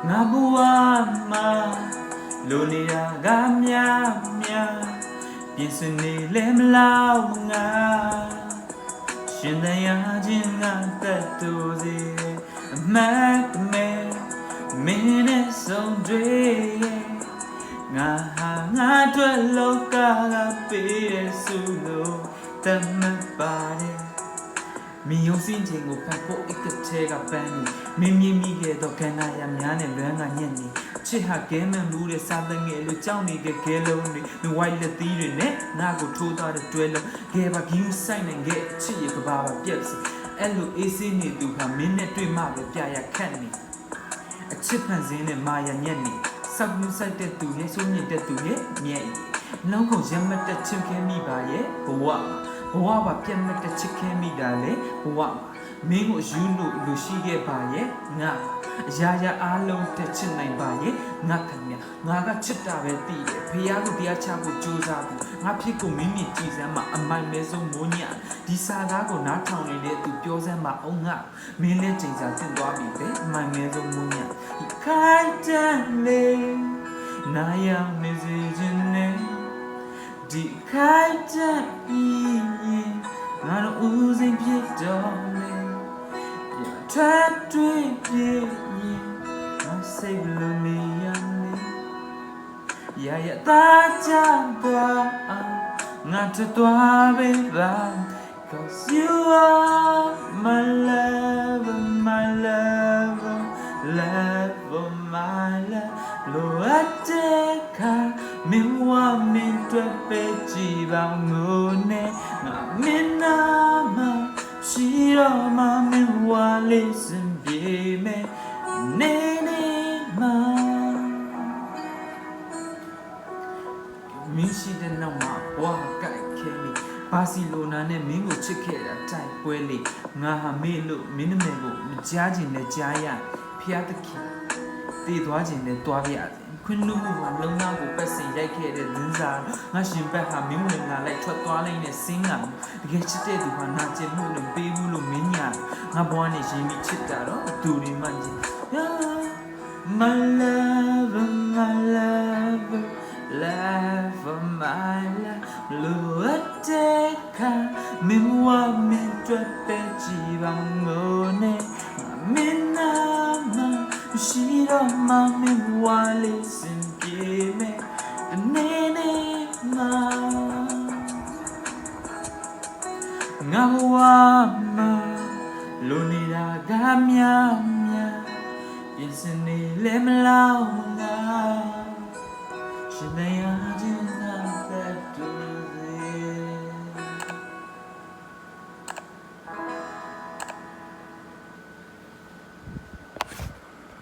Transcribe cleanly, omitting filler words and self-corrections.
ngà bùa mà lô nì ra gà mía mía biển sơn nì lem lao ngà xin tay ya chín ngà tết tu gì mẹ mẹ nè sông đuôi ngà hà ngà tuệ lô ca gà bê su lô tâm ba đê mi yong xin chê ngô phá bộ ít cực chê gà bèn nì mi ghê đô kê nà yam nhá nè luyện ngà nhẹ nì chê hà ghé mèn lũ đê sa tê nghê lũ cháu nì ghé lâu nì nì wai lê tí rì nè ngà gô thô ta đê tuệ lâu ghé bà ghiu say nè ghé chê yê gà bà biếp sī ê lũ ê xê nì tù hà mê nè tuệ mạ bè bia ya khát nì chê phàn zê nè ma ya nhẹ nì sắc nụ say tê tù yé số nhẹ tê tù yé nhẹ yé lâu khổ yam mẹ tê chim khé mi bà yé bố wạဘဝပါပြတ်မဲ့တဲ့ချစ်ခဲမိတာလေဘဝမင်းကိုယူလို့လူရှိခဲ့ပါရဲ့ငါအရာရာအားလုံးတက်ချစ်နိုင်ပါရဲ့ငါခင်ဗျငါကချစ်တာပဲသိတယ်ဖေယားကိုတရားချဖို့ကြိုးစားဖို့ငါဖြစ်ကိုမင်းမြင့်ကြည်စမ်းမှာအမိုင်မဲဆုံးမိုးညဒီစာသားကိုနားထောင်နေတဲ့သူပြောစမ်းမှာအောင်ငါမင်းလည်းချိန်စာတင်သွားပြီပဲအမိုင်မဲဆုံးမိုးညခိုင်တန်လေနာယောင်နေစေခြင်းနဲ့ဒီခိုင်တန်ငါတို့ဦးစိမ်ဖြစ်တော်မယ်ထပ်တွေ့ပြည့်ရင်ငါစိတ်လုံးနေရမယ်ရရတာချမ်းသွားငါတို့သွားပဲပါ Cause you are my love my love love of my love လိုအပ်တဲ့ခါမင်းဝမင်းတွေ့ပဲကြည်ပါငိုနေငါမင်းနာမရှိတော့မှမင်းဝလေးစင်ပြေမယ်နေနေမှာမင်းရှိတဲ့နောက်မှာဘွားကြိုက်ခဲလေဘာစီလိုနာနဲ့မင်းကိုချစ်ခဲ့တာတိုက်ပွဲလေငါဟာမေ့လို့မင်းနမဲကိုမကြားချင်နဲ့ကြားရဖျားတခင်တည်သွားခြင်းနဲ့တွားပြရတယ်ခွန်းလူမှုမှာလုံနာကိုပတ်စင်ရိုက်ခဲ့တဲ့ဒင်းစာငါရှင်ဘက်ဟာမင်းဝင်လာလိုက်ထွက်သွားလိုက်နဲ့စင်းကတကယ်ချစ်တဲ့သူဟာနာကျင်မှုလို့ပေးဘူးလို့မင်းညာငါဘွားနဲ့ရှင်ပြီးချစ်တာတော့သူတွေမှကြီး My love my love love my love လိုအပ်တဲ့ခါမင်းဝမင်းတွေ့ပဲကြည်ပါငိုနေမင်းနာမရှိတော့မှမင်းဝလေးစင်ပြေမယ်နေနေမှာငါဝမလိုနေတာကမြမြပြင်စင်နေလဲမလောက်ငါရှင်မရခြင်းသာတဲ့